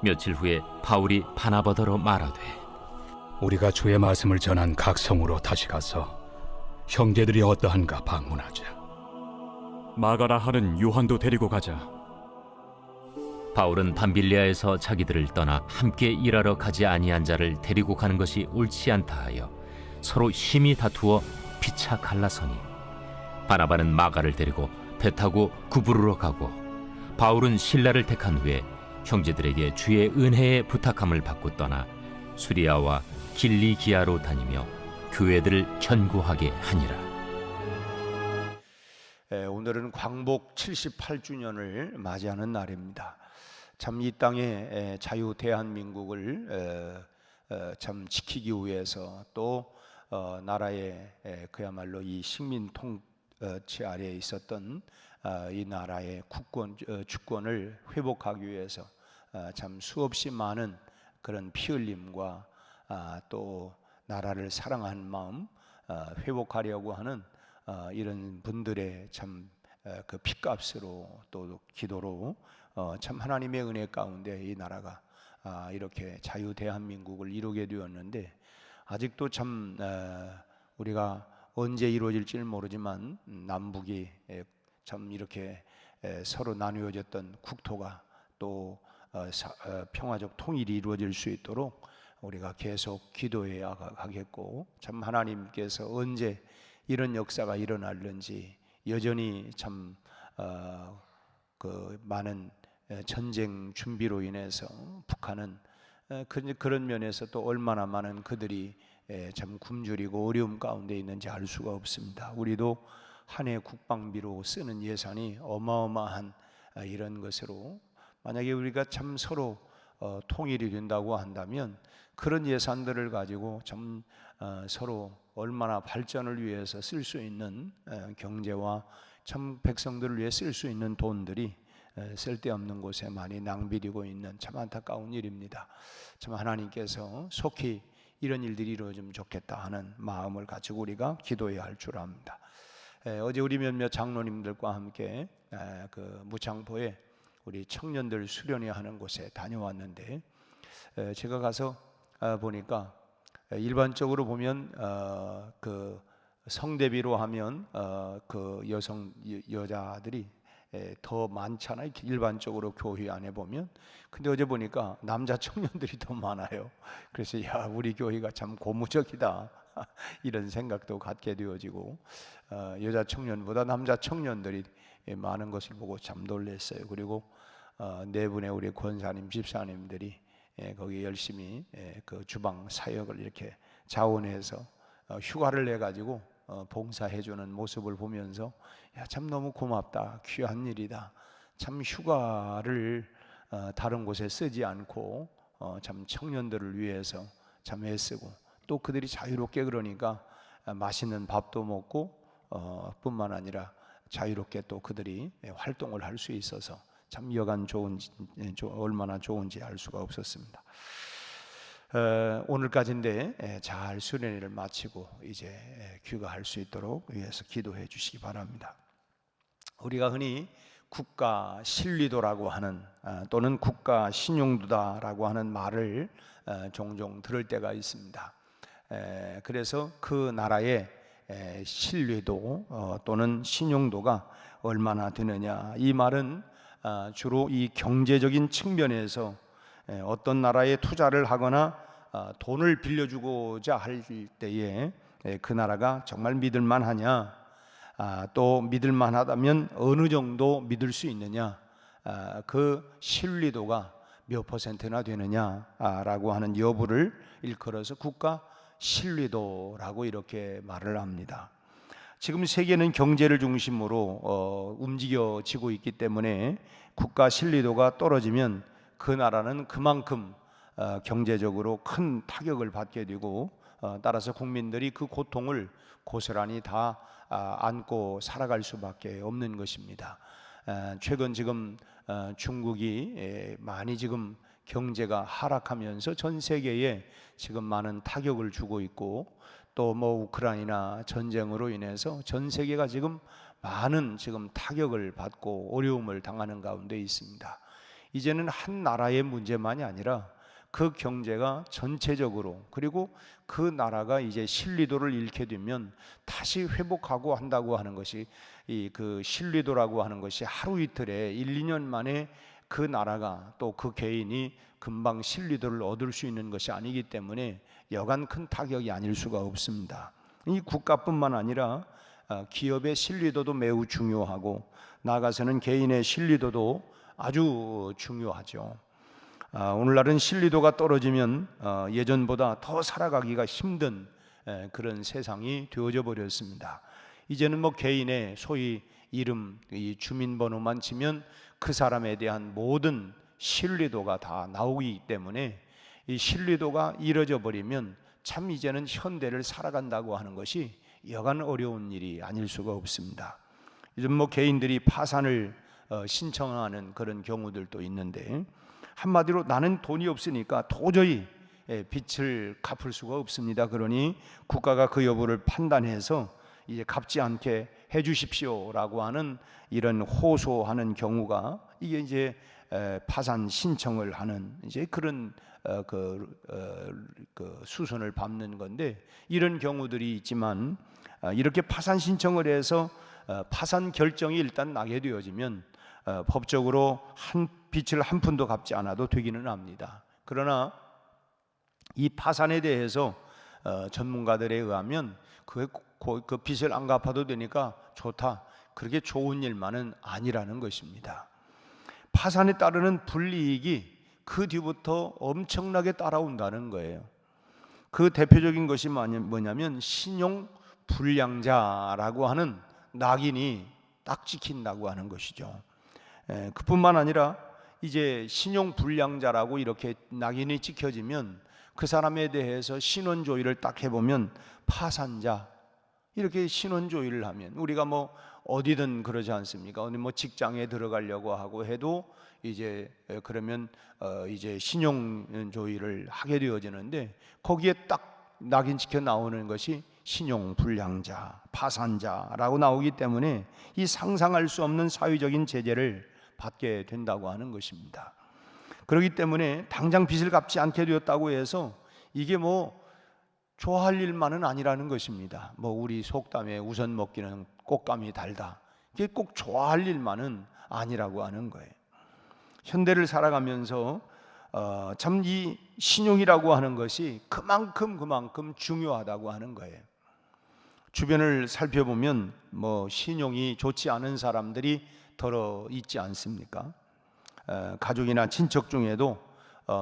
며칠 후에 바울이 바나바더로 말하되 우리가 주의 말씀을 전한 각 성으로 다시 가서 형제들이 어떠한가 방문하자. 마가라 하는 요한도 데리고 가자. 바울은 밤빌리아에서 자기들을 떠나 함께 일하러 가지 아니한 자를 데리고 가는 것이 옳지 않다 하여 서로 심히 다투어 피차 갈라서니 바나바는 마가를 데리고 배 타고 구브르로 가고 바울은 실라를 택한 후에 형제들에게 주의 은혜에 부탁함을 받고 떠나 수리아와 길리기아로 다니며 교회들을 견고하게 하니라. 오늘은 광복 78주년을 맞이하는 날입니다. 참 이 땅의 자유 대한민국을 참 지키기 위해서 또 나라의 그야말로 이 식민 통치 아래에 있었던 이 나라의 주권을 회복하기 위해서 참 수없이 많은 그런 피 흘림과 또 나라를 사랑하는 마음 회복하려고 하는 이런 분들의 참 그 핏값으로 또 기도로 참 하나님의 은혜 가운데 이 나라가 이렇게 자유 대한민국을 이루게 되었는데 아직도 참 우리가 언제 이루어질지는 모르지만 남북이 참 이렇게 서로 나누어졌던 국토가 또 평화적 통일이 이루어질 수 있도록 우리가 계속 기도해야 하겠고 참 하나님께서 언제 이런 역사가 일어날는지 여전히 참 그 많은 전쟁 준비로 인해서 북한은 그런 면에서 또 얼마나 많은 그들이 참 굶주리고 어려움 가운데 있는지 알 수가 없습니다. 우리도 한 해 국방비로 쓰는 예산이 어마어마한 이런 것으로 만약에 우리가 참 서로 통일이 된다고 한다면 그런 예산들을 가지고 참 서로 얼마나 발전을 위해서 쓸 수 있는 경제와 참 백성들을 위해 쓸 수 있는 돈들이 쓸데없는 곳에 많이 낭비되고 있는 참 안타까운 일입니다. 참 하나님께서 속히 이런 일들이 이루어지면 좋겠다 하는 마음을 가지고 우리가 기도해야 할 줄 압니다. 어제 우리 몇몇 장로님들과 함께 그 무창포에 우리 청년들 수련회 하는 곳에 다녀왔는데 제가 가서 보니까 일반적으로 보면 그 성대비로 하면 그 여자들이 더 많잖아요. 일반적으로 교회 안에 보면. 근데 어제 보니까 남자 청년들이 더 많아요. 그래서 야, 우리 교회가 참 고무적이다 이런 생각도 갖게 되어지고 여자 청년보다 남자 청년들이 많은 것을 보고 참 놀랐어요. 그리고 네 분의 우리 권사님, 집사님들이 거기 열심히 그 주방 사역을 이렇게 자원해서 휴가를 내 가지고 봉사해주는 모습을 보면서 야, 참 너무 고맙다, 귀한 일이다. 참 휴가를 다른 곳에 쓰지 않고 참 청년들을 위해서 참 애쓰고 또 그들이 자유롭게 그러니까 맛있는 밥도 먹고 뿐만 아니라 자유롭게 또 그들이 활동을 할 수 있어서 참 여간 얼마나 좋은지 알 수가 없었습니다. 오늘까지인데 잘 수련회를 마치고 이제 귀가할 수 있도록 위해서 기도해 주시기 바랍니다. 우리가 흔히 국가 신리도라고 하는 또는 국가 신용도다라고 하는 말을 종종 들을 때가 있습니다. 그래서 그 나라의 신뢰도 또는 신용도가 얼마나 되느냐, 이 말은 주로 이 경제적인 측면에서 어떤 나라에 투자를 하거나 돈을 빌려주고자 할 때에 그 나라가 정말 믿을만 하냐, 또 믿을만 하다면 어느 정도 믿을 수 있느냐, 그 신뢰도가 몇 퍼센트나 되느냐라고 하는 여부를 일컬어서 국가 신뢰도라고 이렇게 말을 합니다. 지금 세계는 경제를 중심으로 움직여지고 있기 때문에 국가 신뢰도가 떨어지면 그 나라는 그만큼 경제적으로 큰 타격을 받게 되고 따라서 국민들이 그 고통을 고스란히 다 안고 살아갈 수밖에 없는 것입니다. 최근 지금 중국이 많이 지금 경제가 하락하면서 전 세계에 지금 많은 타격을 주고 있고 또 뭐 우크라이나 전쟁으로 인해서 전 세계가 지금 많은 지금 타격을 받고 어려움을 당하는 가운데 있습니다. 이제는 한 나라의 문제만이 아니라 그 경제가 전체적으로, 그리고 그 나라가 이제 신리도를 잃게 되면 다시 회복하고 한다고 하는 것이, 이 그 신리도라고 하는 것이 하루 이틀에 1, 2년 만에 그 나라가 또 그 개인이 금방 신리도를 얻을 수 있는 것이 아니기 때문에 여간 큰 타격이 아닐 수가 없습니다. 이 국가뿐만 아니라 기업의 신리도도 매우 중요하고, 나아가서는 개인의 신리도도 아주 중요하죠. 오늘날은 신리도가 떨어지면 예전보다 더 살아가기가 힘든 그런 세상이 되어져 버렸습니다. 이제는 뭐 개인의 소위 이름, 이 주민번호만 치면 그 사람에 대한 모든 신뢰도가 다 나오기 때문에 이 신뢰도가 잃어져 버리면 참 이제는 현대를 살아간다고 하는 것이 여간 어려운 일이 아닐 수가 없습니다. 요즘 뭐 개인들이 파산을 신청하는 그런 경우들도 있는데, 한마디로 나는 돈이 없으니까 도저히 빚을 갚을 수가 없습니다. 그러니 국가가 그 여부를 판단해서 이제 갚지 않게 해 주십시오라고 하는 이런 호소하는 경우가, 이게 이제 파산 신청을 하는 이제 그런 그 수순을 밟는 건데, 이런 경우들이 있지만 이렇게 파산 신청을 해서 파산 결정이 일단 나게 되어지면 법적으로 빚을 한 푼도 갚지 않아도 되기는 합니다. 그러나 이 파산에 대해서 전문가들에 의하면 그 빚을 안 갚아도 되니까 좋다, 그렇게 좋은 일만은 아니라는 것입니다. 파산에 따르는 불이익이 그 뒤부터 엄청나게 따라온다는 거예요. 그 대표적인 것이 뭐냐면 신용 불량자라고 하는 낙인이 딱 찍힌다고 하는 것이죠. 그뿐만 아니라 이제 신용 불량자라고 이렇게 낙인이 찍혀지면 그 사람에 대해서 신원 조회를 딱 해보면 파산자, 이렇게 신원 조회를 하면, 우리가 뭐 어디든 그러지 않습니까? 어디 뭐 직장에 들어가려고 하고 해도 이제 그러면 이제 신용 조회를 하게 되어지는데, 거기에 딱 낙인 찍혀 나오는 것이 신용 불량자, 파산자라고 나오기 때문에 이 상상할 수 없는 사회적인 제재를 받게 된다고 하는 것입니다. 그렇기 때문에 당장 빚을 갚지 않게 되었다고 해서 이게 뭐 좋아할 일만은 아니라는 것입니다. 뭐 우리 속담에 우선 먹기는 꽃감이 달다, 이게 꼭 좋아할 일만은 아니라고 하는 거예요. 현대를 살아가면서 참 이 신용이라고 하는 것이 그만큼 중요하다고 하는 거예요. 주변을 살펴보면 뭐 신용이 좋지 않은 사람들이 더러 있지 않습니까? 가족이나 친척 중에도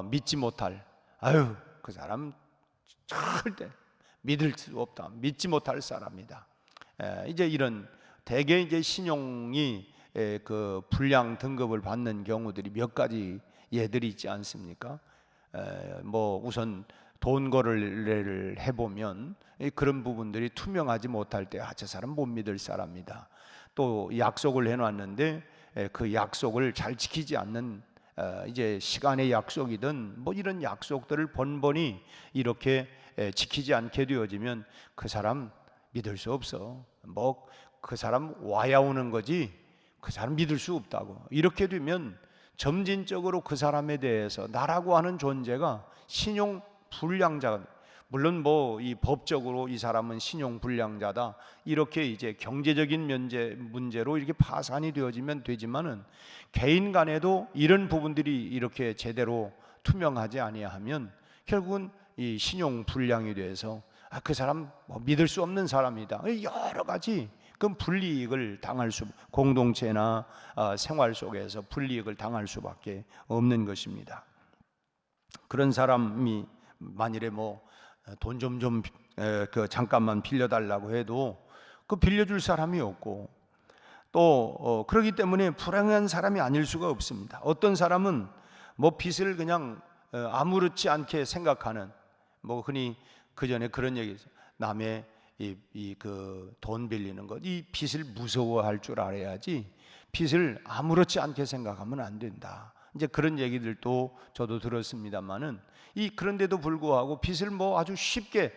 믿지 못할, 아유 그 사람 절대 믿을 수 없다, 믿지 못할 사람이다, 이제 이런 대개 이제 신용이 그 불량 등급을 받는 경우들이 몇 가지 예들이 있지 않습니까? 뭐 우선 돈 거래를 해보면 그런 부분들이 투명하지 못할 때, 저 사람 못 믿을 사람이다. 또 약속을 해놨는데 그 약속을 잘 지키지 않는, 이제 시간의 약속이든 뭐 이런 약속들을 번번이 이렇게 지키지 않게 되어지면 그 사람 믿을 수 없어, 뭐 그 사람 와야 오는 거지 그 사람 믿을 수 없다고. 이렇게 되면 점진적으로 그 사람에 대해서 나라고 하는 존재가 신용 불량자, 물론 뭐 이 법적으로 이 사람은 신용 불량자다, 이렇게 이제 경제적인 문제로 이렇게 파산이 되어지면 되지만은, 개인 간에도 이런 부분들이 이렇게 제대로 투명하지 아니하면 결국은 이 신용 불량이 돼서 그 사람 뭐 믿을 수 없는 사람이다, 여러 가지 그 불이익을 당할 수, 공동체나 생활 속에서 불이익을 당할 수밖에 없는 것입니다. 그런 사람이 만일에 뭐 돈 좀 그 잠깐만 빌려달라고 해도 그 빌려줄 사람이 없고, 또 그렇기 때문에 불행한 사람이 아닐 수가 없습니다. 어떤 사람은 뭐 빚을 그냥 아무렇지 않게 생각하는, 뭐 흔히 그 전에 그런 얘기 있어요. 남의 이 그 돈 빌리는 것, 이 빚을 무서워할 줄 알아야지 빚을 아무렇지 않게 생각하면 안 된다, 이제 그런 얘기들도 저도 들었습니다만은, 그런데도 불구하고 빚을 뭐 아주 쉽게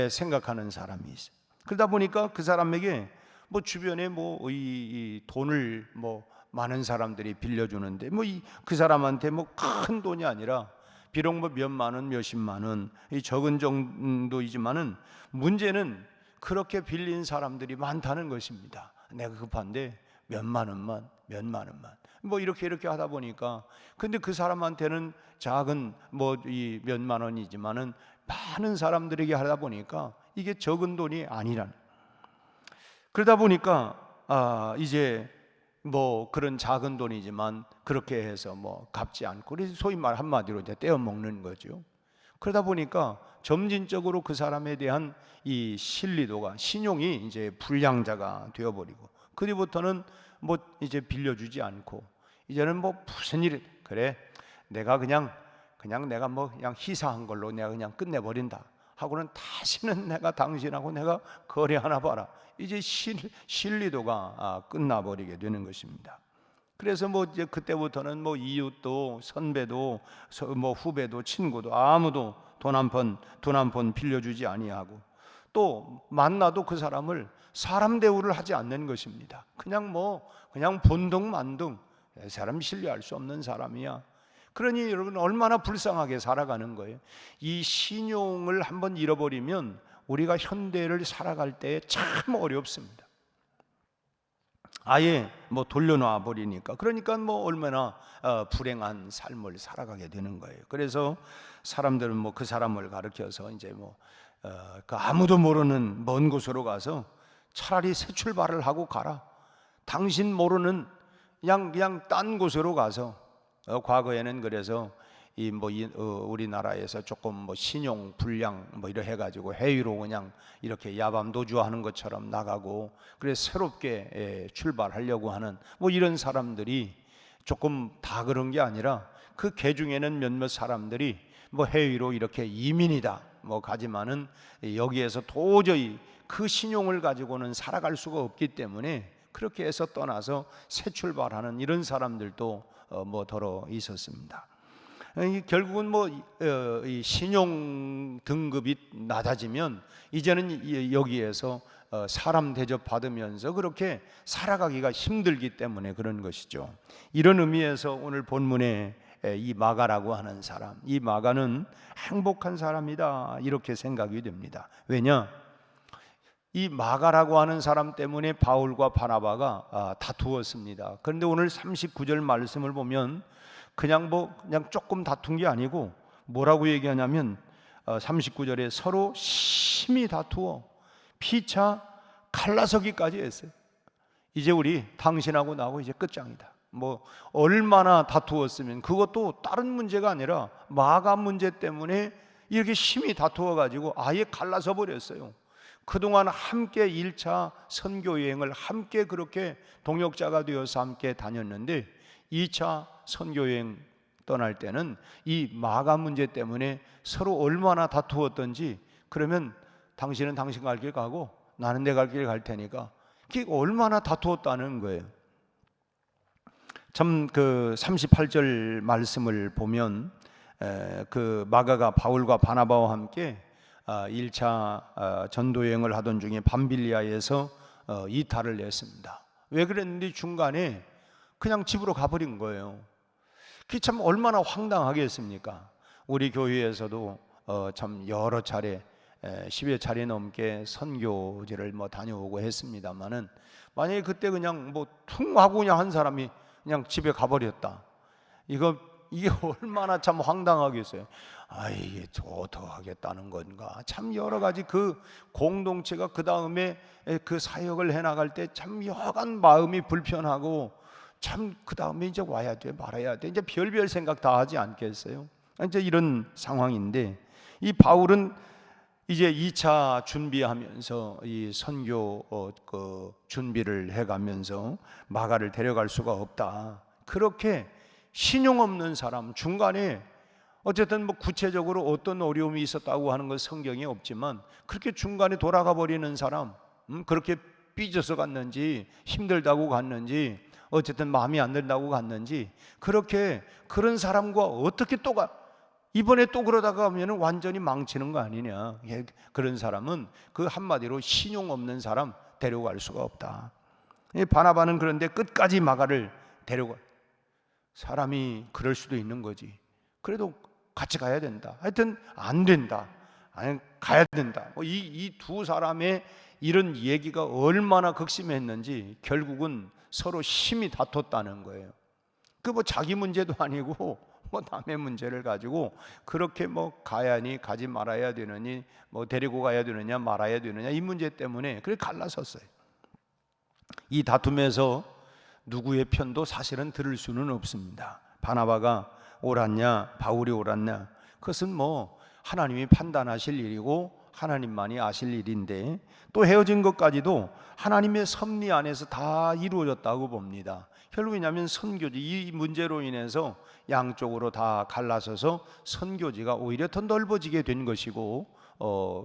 생각하는 사람이 있어요. 그러다 보니까 그 사람에게 뭐 주변에 뭐 이 돈을 뭐 많은 사람들이 빌려주는데 뭐 그 사람한테 뭐 큰 돈이 아니라 비록 뭐 몇만 원, 몇십만 원, 이 적은 정도이지만은 문제는 그렇게 빌린 사람들이 많다는 것입니다. 내가 급한데 몇만 원만 뭐 이렇게 하다 보니까, 근데 그 사람한테는 작은 뭐 이 몇만 원이지만은 많은 사람들에게 하다 보니까 이게 적은 돈이 아니라는. 그러다 보니까 이제 뭐 그런 작은 돈이지만 그렇게 해서 뭐 갚지 않고, 그래서 소위 말 한마디로 이제 떼어 먹는 거죠. 그러다 보니까 점진적으로 그 사람에 대한 이 신뢰도가, 신용이 이제 불량자가 되어버리고, 그뒤부터는 뭐 이제 빌려주지 않고, 이제는 뭐 무슨 일, 그래 내가 그냥 내가 뭐 그냥 희사한 걸로 내가 그냥 끝내버린다 하고는 다시는 내가 당신하고 내가 거래하나 봐라, 이제 신뢰도가 끝나버리게 되는 것입니다. 그래서 뭐 이제 그때부터는 뭐 이웃도 선배도 뭐 후배도 친구도 아무도 돈 한 푼 빌려주지 아니하고, 또 만나도 그 사람을 사람 대우를 하지 않는 것입니다. 그냥 본둥만둥, 사람 신뢰할 수 없는 사람이야. 그러니 여러분 얼마나 불쌍하게 살아가는 거예요. 이 신용을 한번 잃어버리면 우리가 현대를 살아갈 때 참 어렵습니다. 아예 뭐 돌려놔 버리니까, 그러니까 뭐 얼마나 불행한 삶을 살아가게 되는 거예요. 그래서 사람들은 뭐 그 사람을 가르쳐서 이제 뭐 그 아무도 모르는 먼 곳으로 가서 차라리 새 출발을 하고 가라. 당신 모르는 그냥 딴 곳으로 가서, 과거에는 그래서 우리나라에서 조금 뭐 신용 불량 뭐 이래 해가지고 해외로 그냥 이렇게 야밤 도주하는 것처럼 나가고, 그래서 새롭게 출발하려고 하는 뭐 이런 사람들이 조금 다 그런 게 아니라, 그 개 중에는 몇몇 사람들이 뭐 해외로 이렇게 이민이다 뭐 가지만은 여기에서 도저히 그 신용을 가지고는 살아갈 수가 없기 때문에 그렇게 해서 떠나서 새 출발하는 이런 사람들도 뭐 더러 있었습니다. 결국은 뭐 이 신용 등급이 낮아지면 이제는 여기에서 사람 대접 받으면서 그렇게 살아가기가 힘들기 때문에 그런 것이죠. 이런 의미에서 오늘 본문에 이 마가라고 하는 사람, 이 마가는 행복한 사람이다 이렇게 생각이 됩니다. 왜냐? 이 마가라고 하는 사람 때문에 바울과 바나바가 다투었습니다. 그런데 오늘 39절 말씀을 보면 그냥 조금 다툰 게 아니고 뭐라고 얘기하냐면 39절에 서로 심히 다투어 피차 갈라서기까지 했어요. 이제 우리 당신하고 나하고 이제 끝장이다. 뭐 얼마나 다투었으면, 그것도 다른 문제가 아니라 마가 문제 때문에 이렇게 심히 다투어 가지고 아예 갈라서 버렸어요. 그동안 함께 1차 선교 여행을 함께 그렇게 동역자가 되어서 함께 다녔는데 2차 선교 여행 떠날 때는 이 마가 문제 때문에 서로 얼마나 다투었던지, 그러면 당신은 당신 갈 길 가고 나는 내 갈 길 갈 테니까, 그게 얼마나 다투었다는 거예요. 참 그 38절 말씀을 보면 그 마가가 바울과 바나바와 함께 1차 전도 여행을 하던 중에 밤빌리아에서 이탈을 냈습니다. 왜 그랬는지 중간에 그냥 집으로 가버린 거예요. 그게 참 얼마나 황당하겠습니까? 우리 교회에서도 참 여러 차례 10여 차례 넘게 선교지를 뭐 다녀오고 했습니다만은, 만약에 그때 그냥 뭐 퉁 하고 그냥 한 사람이 그냥 집에 가버렸다, 이게 얼마나 참 황당하겠어요. 이게 어떡하겠다는 건가. 참 여러 가지 그 공동체가 그 다음에 그 사역을 해나갈 때 참 여간 마음이 불편하고, 참 그 다음에 이제 와야 돼 말아야 돼, 이제 별별 생각 다 하지 않겠어요? 이제 이런 상황인데, 이 바울은 이제 2차 준비하면서 이 선교 그 준비를 해가면서 마가를 데려갈 수가 없다. 그렇게 신용 없는 사람, 중간에 어쨌든 뭐 구체적으로 어떤 어려움이 있었다고 하는 건 성경에 없지만, 그렇게 중간에 돌아가 버리는 사람, 그렇게 삐져서 갔는지 힘들다고 갔는지 어쨌든 마음이 안 든다고 갔는지, 그런 사람과 어떻게 또 이번에 또 그러다가 하면 완전히 망치는 거 아니냐. 그런 사람은 그 한마디로 신용 없는 사람 데려갈 수가 없다. 바나바는 그런데 끝까지 마가를 데려가. 사람이 그럴 수도 있는 거지. 그래도 같이 가야 된다. 하여튼 안 된다. 아니 가야 된다. 이 두 사람의 이런 얘기가 얼마나 극심했는지 결국은 서로 심히 다퉜다는 거예요. 그 뭐 자기 문제도 아니고 뭐 남의 문제를 가지고 그렇게 뭐 가야니 가지 말아야 되느니 뭐 데리고 가야 되느냐 말아야 되느냐 이 문제 때문에 그렇게 갈라섰어요. 이 다툼에서 누구의 편도 사실은 들을 수는 없습니다. 바나바가 옳았냐 바울이 옳았냐 그것은 뭐 하나님이 판단하실 일이고 하나님만이 아실 일인데 또 헤어진 것까지도 하나님의 섭리 안에서 다 이루어졌다고 봅니다. 결국이냐면 선교지 이 문제로 인해서 양쪽으로 다 갈라서서 선교지가 오히려 더 넓어지게 된 것이고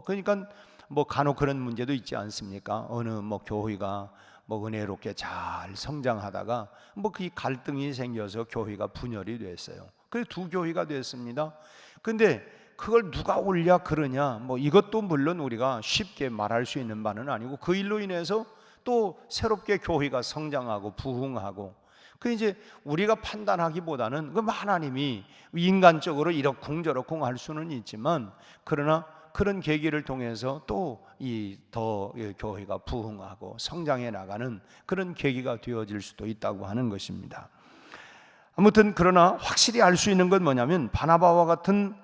그러니까 뭐 간혹 그런 문제도 있지 않습니까? 어느 뭐 교회가 뭐 은혜롭게 잘 성장하다가 뭐 그 갈등이 생겨서 교회가 분열이 됐어요. 그래서 두 교회가 됐습니다. 근데 그걸 누가 옳냐 그러냐 뭐 이것도 물론 우리가 쉽게 말할 수 있는 바는 아니고 그 일로 인해서 또 새롭게 교회가 성장하고 부흥하고 그 이제 우리가 판단하기보다는 그 하나님이 인간적으로 이러쿵저러쿵 할 수는 있지만 그러나 그런 계기를 통해서 또 이 더 교회가 부흥하고 성장해 나가는 그런 계기가 되어질 수도 있다고 하는 것입니다. 아무튼 그러나 확실히 알 수 있는 건 뭐냐면 바나바와 같은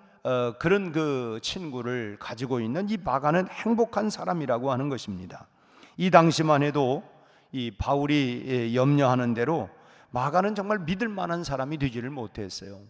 그런 그 친구를 가지고 있는 이 마가는 행복한 사람이라고 하는 것입니다. 이 당시만 해도 이 바울이 염려하는 대로 마가는 정말 믿을 만한 사람이 되지를 못했어요.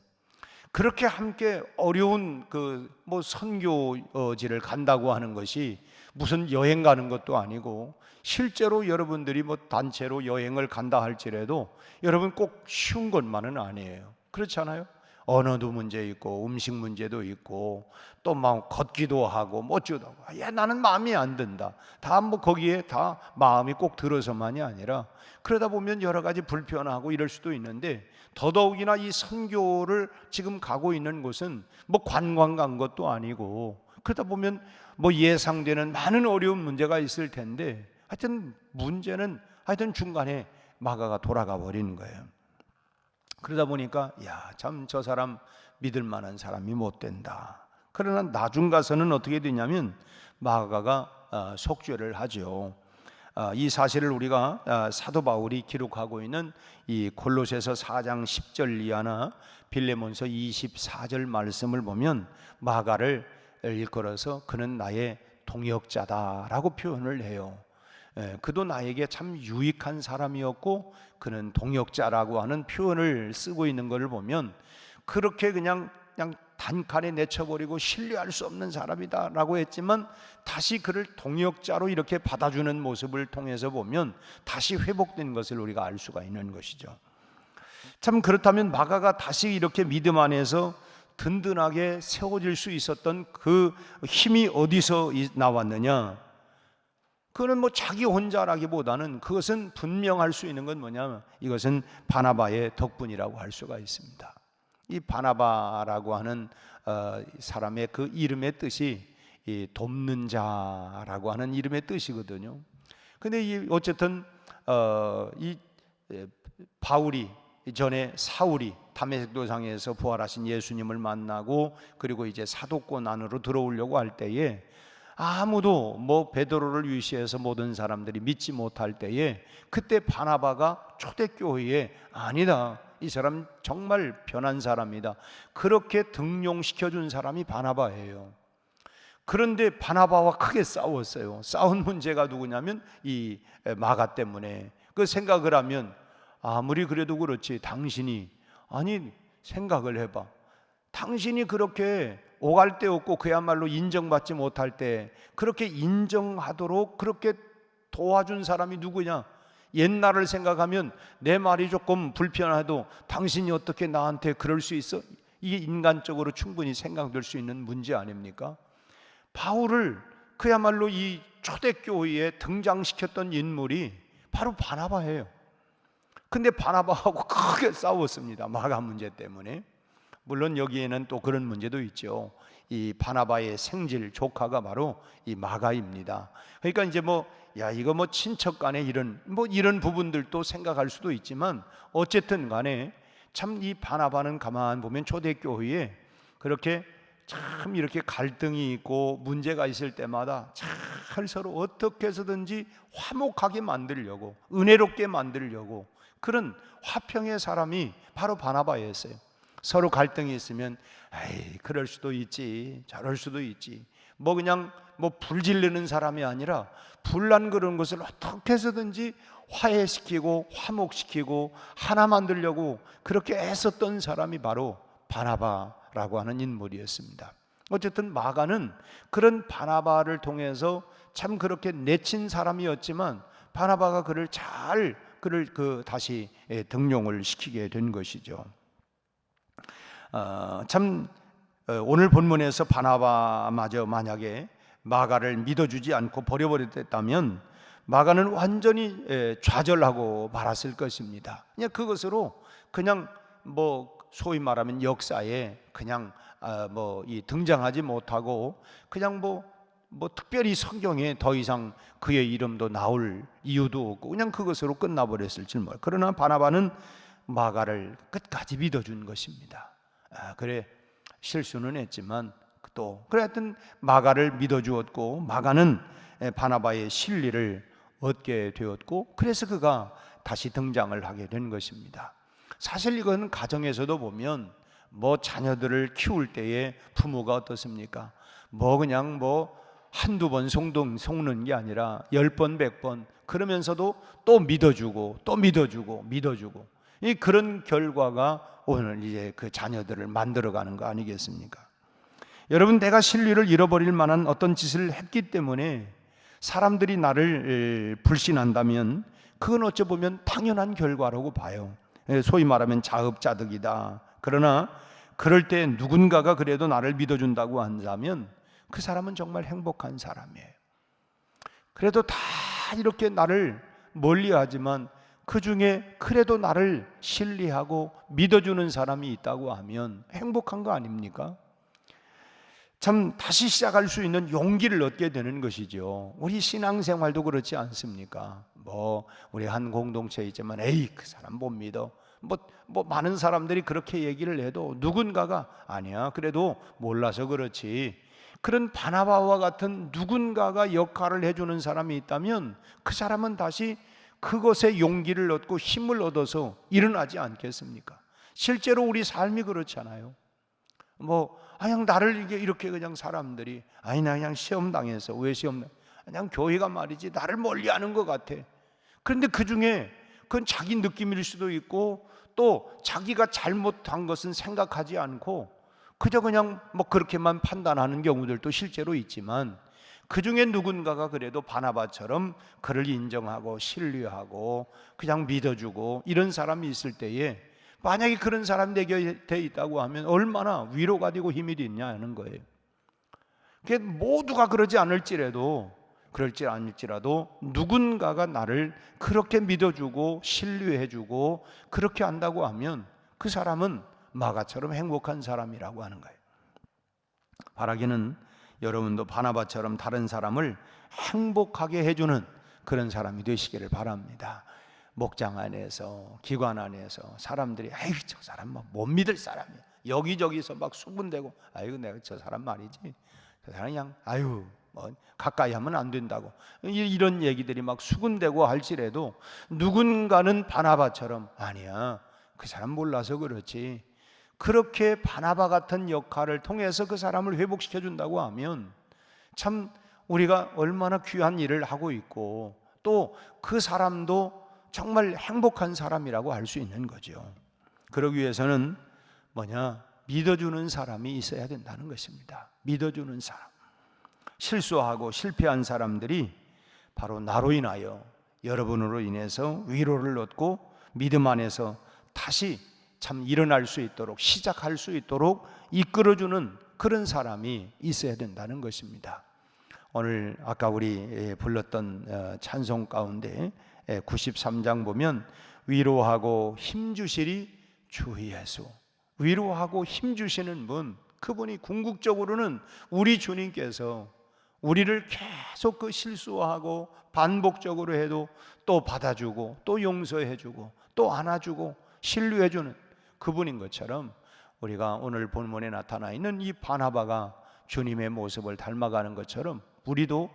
그렇게 함께 어려운 그 뭐 선교지를 간다고 하는 것이 무슨 여행 가는 것도 아니고 실제로 여러분들이 뭐 단체로 여행을 간다 할지라도 여러분 꼭 쉬운 것만은 아니에요. 그렇지 않아요? 언어도 문제 있고 음식 문제도 있고 또 막 걷기도 하고 뭐 어쩌다 야 나는 마음이 안 든다. 다 뭐 거기에 다 마음이 꼭 들어서만이 아니라 그러다 보면 여러 가지 불편하고 이럴 수도 있는데 더더욱이나 이 선교를 지금 가고 있는 곳은 뭐 관광 간 것도 아니고 그러다 보면 뭐 예상되는 많은 어려운 문제가 있을 텐데 하여튼 문제는 하여튼 중간에 마가가 돌아가 버리는 거예요. 그러다 보니까 야, 참 저 사람 믿을 만한 사람이 못 된다. 그러나 나중 가서는 어떻게 되냐면 마가가 속죄를 하죠. 이 사실을 우리가 사도 바울이 기록하고 있는 이 골로새서 4장 10절 이하나 빌레몬서 24절 말씀을 보면 마가를 일컬어서 그는 나의 동역자다라고 표현을 해요. 그도 나에게 참 유익한 사람이었고 그는 동역자라고 하는 표현을 쓰고 있는 것을 보면 그렇게 그냥 단칸에 내쳐버리고 신뢰할 수 없는 사람이다라고 했지만 다시 그를 동역자로 이렇게 받아주는 모습을 통해서 보면 다시 회복된 것을 우리가 알 수가 있는 것이죠. 참 그렇다면 마가가 다시 이렇게 믿음 안에서 든든하게 세워질 수 있었던 그 힘이 어디서 나왔느냐? 그는 뭐 자기 혼자라기보다는 그것은 분명할 수 있는 건 뭐냐면 이것은 바나바의 덕분이라고 할 수가 있습니다. 이 바나바라고 하는 사람의 그 이름의 뜻이 이 돕는 자라고 하는 이름의 뜻이거든요. 근데 어쨌든 이 바울이 전에 사울이 다메섹 도상에서 부활하신 예수님을 만나고 그리고 이제 사도권 안으로 들어오려고 할 때에 아무도 뭐 베드로를 위시해서 모든 사람들이 믿지 못할 때에 그때 바나바가 초대교회에 아니다, 이 사람 정말 변한 사람이다, 그렇게 등용시켜준 사람이 바나바예요. 그런데 바나바와 크게 싸웠어요. 싸운 문제가 누구냐면 이 마가 때문에. 그 생각을 하면 아무리 그래도 그렇지 당신이 아니 생각을 해봐. 당신이 그렇게 오갈 데 없고 그야말로 인정받지 못할 때 그렇게 인정하도록 그렇게 도와준 사람이 누구냐? 옛날을 생각하면 내 말이 조금 불편해도 당신이 어떻게 나한테 그럴 수 있어? 이게 인간적으로 충분히 생각될 수 있는 문제 아닙니까? 바울을 그야말로 이 초대교회에 등장시켰던 인물이 바로 바나바예요. 근데 바나바하고 크게 싸웠습니다. 마가 문제 때문에. 물론 여기에는 또 그런 문제도 있죠. 이 바나바의 생질 조카가 바로 이 마가입니다. 그러니까 이제 뭐 야 이거 뭐 친척 간에 이런 부분들도 생각할 수도 있지만 어쨌든 간에 참 이 바나바는 가만 보면 초대교회에 그렇게 참 이렇게 갈등이 있고 문제가 있을 때마다 잘 서로 어떻게 해서든지 화목하게 만들려고, 은혜롭게 만들려고 그런 화평의 사람이 바로 바나바였어요. 서로 갈등이 있으면 에이 그럴 수도 있지, 저럴 수도 있지, 뭐 그냥 뭐 불질르는 사람이 아니라 불난 그런 것을 어떻게 해서든지 화해시키고 화목시키고 하나 만들려고 그렇게 애썼던 사람이 바로 바나바라고 하는 인물이었습니다. 어쨌든 마가는 그런 바나바를 통해서 참 그렇게 내친 사람이었지만 바나바가 그를 다시 등용을 시키게 된 것이죠. 오늘 본문에서 바나바마저 만약에 마가를 믿어주지 않고 버려버렸다면 마가는 완전히 좌절하고 말았을 것입니다. 그냥 그것으로 그냥 뭐 소위 말하면 역사에 그냥 등장하지 못하고 그냥 뭐 특별히 성경에 더 이상 그의 이름도 나올 이유도 없고 그냥 그것으로 끝나버렸을지 몰라요. 그러나 바나바는 마가를 끝까지 믿어준 것입니다. 그래 실수는 했지만 또 그래 하여튼 마가를 믿어주었고 마가는 바나바의 신리를 얻게 되었고 그래서 그가 다시 등장을 하게 된 것입니다. 사실 이건 가정에서도 보면 뭐 자녀들을 키울 때에 부모가 어떻습니까? 그냥 한두 번 속는 게 아니라 10번 100번 그러면서도 또 믿어주고 이 그런 결과가 오늘 이제 그 자녀들을 만들어가는 거 아니겠습니까? 여러분, 내가 신뢰를 잃어버릴 만한 어떤 짓을 했기 때문에 사람들이 나를 불신한다면 그건 어찌 보면 당연한 결과라고 봐요. 소위 말하면 자업자득이다. 그러나 그럴 때 누군가가 그래도 나를 믿어준다고 한다면 그 사람은 정말 행복한 사람이에요. 그래도 다 이렇게 나를 멀리하지만 그 중에 그래도 나를 신뢰하고 믿어주는 사람이 있다고 하면 행복한 거 아닙니까? 참 다시 시작할 수 있는 용기를 얻게 되는 것이죠. 우리 신앙생활도 그렇지 않습니까? 우리 한 공동체에 있지만 에이 그 사람 못 믿어. 많은 사람들이 그렇게 얘기를 해도 누군가가 아니야 그래도 몰라서 그렇지. 그런 바나바와 같은 누군가가 역할을 해주는 사람이 있다면 그 사람은 다시 그것에 용기를 얻고 힘을 얻어서 일어나지 않겠습니까? 실제로 우리 삶이 그렇잖아요. 그냥 나를 이렇게 그냥 사람들이 나 그냥 시험 당해서 왜 시험 그냥 교회가 말이지 나를 멀리하는 것 같아. 그런데 그 중에 그건 자기 느낌일 수도 있고 또 자기가 잘못한 것은 생각하지 않고 그저 그냥 그렇게만 판단하는 경우들도 실제로 있지만 그 중에 누군가가 그래도 바나바처럼 그를 인정하고 신뢰하고 그냥 믿어주고 이런 사람이 있을 때에 만약에 그런 사람 내 곁에 있다고 하면 얼마나 위로가 되고 힘이 되냐는 거예요. 모두가 그러지 않을지라도 누군가가 나를 그렇게 믿어주고 신뢰해주고 그렇게 한다고 하면 그 사람은 마가처럼 행복한 사람이라고 하는 거예요. 바라기는 여러분도 바나바처럼 다른 사람을 행복하게 해주는 그런 사람이 되시기를 바랍니다. 목장 안에서 기관 안에서 사람들이 아유 저 사람 못 믿을 사람이야 여기저기서 수군대고 아이고 내가 저 사람 말이지 저 사람 그냥 아유 가까이 하면 안 된다고 이런 얘기들이 수군대고 할지라도 누군가는 바나바처럼 아니야 그 사람 몰라서 그렇지 그렇게 바나바 같은 역할을 통해서 그 사람을 회복시켜 준다고 하면 참 우리가 얼마나 귀한 일을 하고 있고 또 그 사람도 정말 행복한 사람이라고 할 수 있는 거죠. 그러기 위해서는 믿어주는 사람이 있어야 된다는 것입니다. 믿어주는 사람. 실수하고 실패한 사람들이 바로 나로 인하여 여러분으로 인해서 위로를 얻고 믿음 안에서 다시 참 일어날 수 있도록 시작할 수 있도록 이끌어주는 그런 사람이 있어야 된다는 것입니다. 오늘 아까 우리 불렀던 찬송 가운데 93장 보면 위로하고 힘주시리 주 예수 위로하고 힘주시는 분 그분이 궁극적으로는 우리 주님께서 우리를 계속 그 실수하고 반복적으로 해도 또 받아주고 또 용서해주고 또 안아주고 신뢰해주는 그분인 것처럼 우리가 오늘 본문에 나타나 있는 이 바나바가 주님의 모습을 닮아가는 것처럼 우리도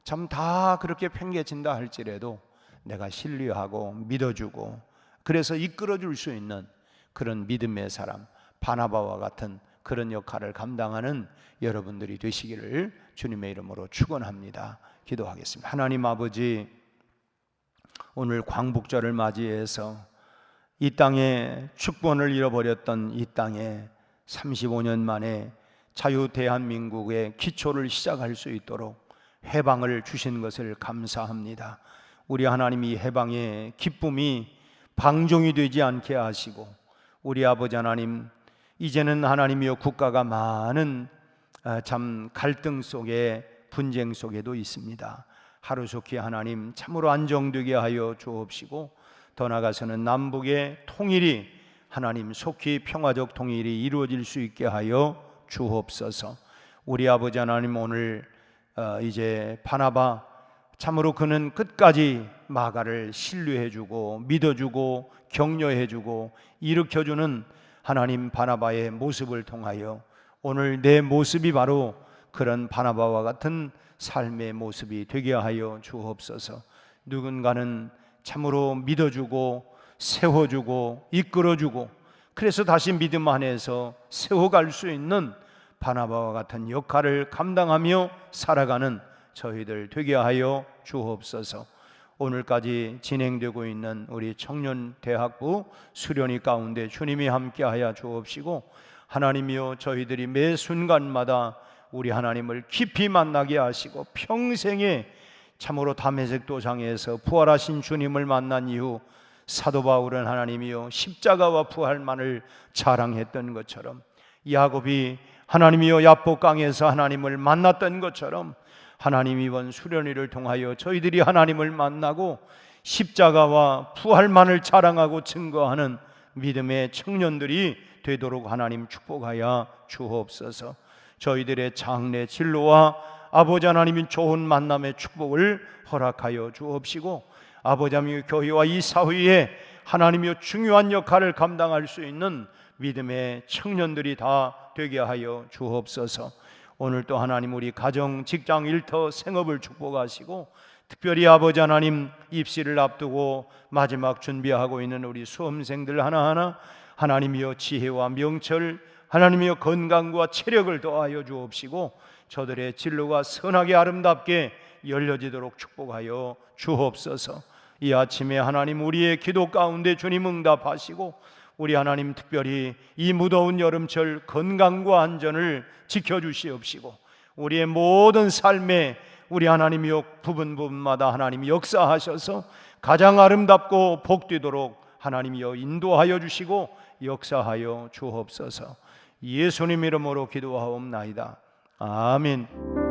참 다 그렇게 팽개친다 할지라도 내가 신뢰하고 믿어주고 그래서 이끌어줄 수 있는 그런 믿음의 사람, 바나바와 같은 그런 역할을 감당하는 여러분들이 되시기를 주님의 이름으로 축원합니다. 기도하겠습니다. 하나님 아버지, 오늘 광복절을 맞이해서 이 땅에 축권을 잃어버렸던 이 땅에 35년 만에 자유 대한민국의 기초를 시작할 수 있도록 해방을 주신 것을 감사합니다. 우리 하나님, 이 해방의 기쁨이 방종이 되지 않게 하시고 우리 아버지 하나님, 이제는 하나님이여 국가가 많은 참 갈등 속에 분쟁 속에도 있습니다. 하루속히 하나님 참으로 안정되게 하여 주옵시고 더 나아가서는 남북의 통일이 하나님 속히 평화적 통일이 이루어질 수 있게 하여 주옵소서. 우리 아버지 하나님, 오늘 이제 바나바 참으로 그는 끝까지 마가를 신뢰해주고 믿어주고 격려해주고 일으켜주는 하나님 바나바의 모습을 통하여 오늘 내 모습이 바로 그런 바나바와 같은 삶의 모습이 되게 하여 주옵소서. 누군가는 참으로 믿어주고 세워주고 이끌어주고 그래서 다시 믿음 안에서 세워갈 수 있는 바나바와 같은 역할을 감당하며 살아가는 저희들 되게 하여 주옵소서. 오늘까지 진행되고 있는 우리 청년대학부 수련회 가운데 주님이 함께하여 주옵시고 하나님이여 저희들이 매 순간마다 우리 하나님을 깊이 만나게 하시고 평생에 참으로 다메섹 도상에서 부활하신 주님을 만난 이후 사도 바울은 하나님이여 십자가와 부활만을 자랑했던 것처럼 야곱이 하나님이여 야복강에서 하나님을 만났던 것처럼 하나님 이번 수련회를 통하여 저희들이 하나님을 만나고 십자가와 부활만을 자랑하고 증거하는 믿음의 청년들이 되도록 하나님 축복하여 주옵소서. 저희들의 장래 진로와 아버지 하나님의 좋은 만남의 축복을 허락하여 주옵시고 아버지 하나님 교회와 이 사회에 하나님의 중요한 역할을 감당할 수 있는 믿음의 청년들이 다 되게 하여 주옵소서. 오늘 또 하나님 우리 가정, 직장, 일터, 생업을 축복하시고 특별히 아버지 하나님 입시를 앞두고 마지막 준비하고 있는 우리 수험생들 하나하나 하나님이여 지혜와 명철, 하나님이여 건강과 체력을 더하여 주옵시고 저들의 진로가 선하게 아름답게 열려지도록 축복하여 주옵소서. 이 아침에 하나님 우리의 기도 가운데 주님 응답하시고 우리 하나님 특별히 이 무더운 여름철 건강과 안전을 지켜주시옵시고 우리의 모든 삶에 우리 하나님이여 부분마다 하나님이 역사하셔서 가장 아름답고 복되도록 하나님이여 인도하여 주시고 역사하여 주옵소서. 예수님 이름으로 기도하옵나이다. 아멘.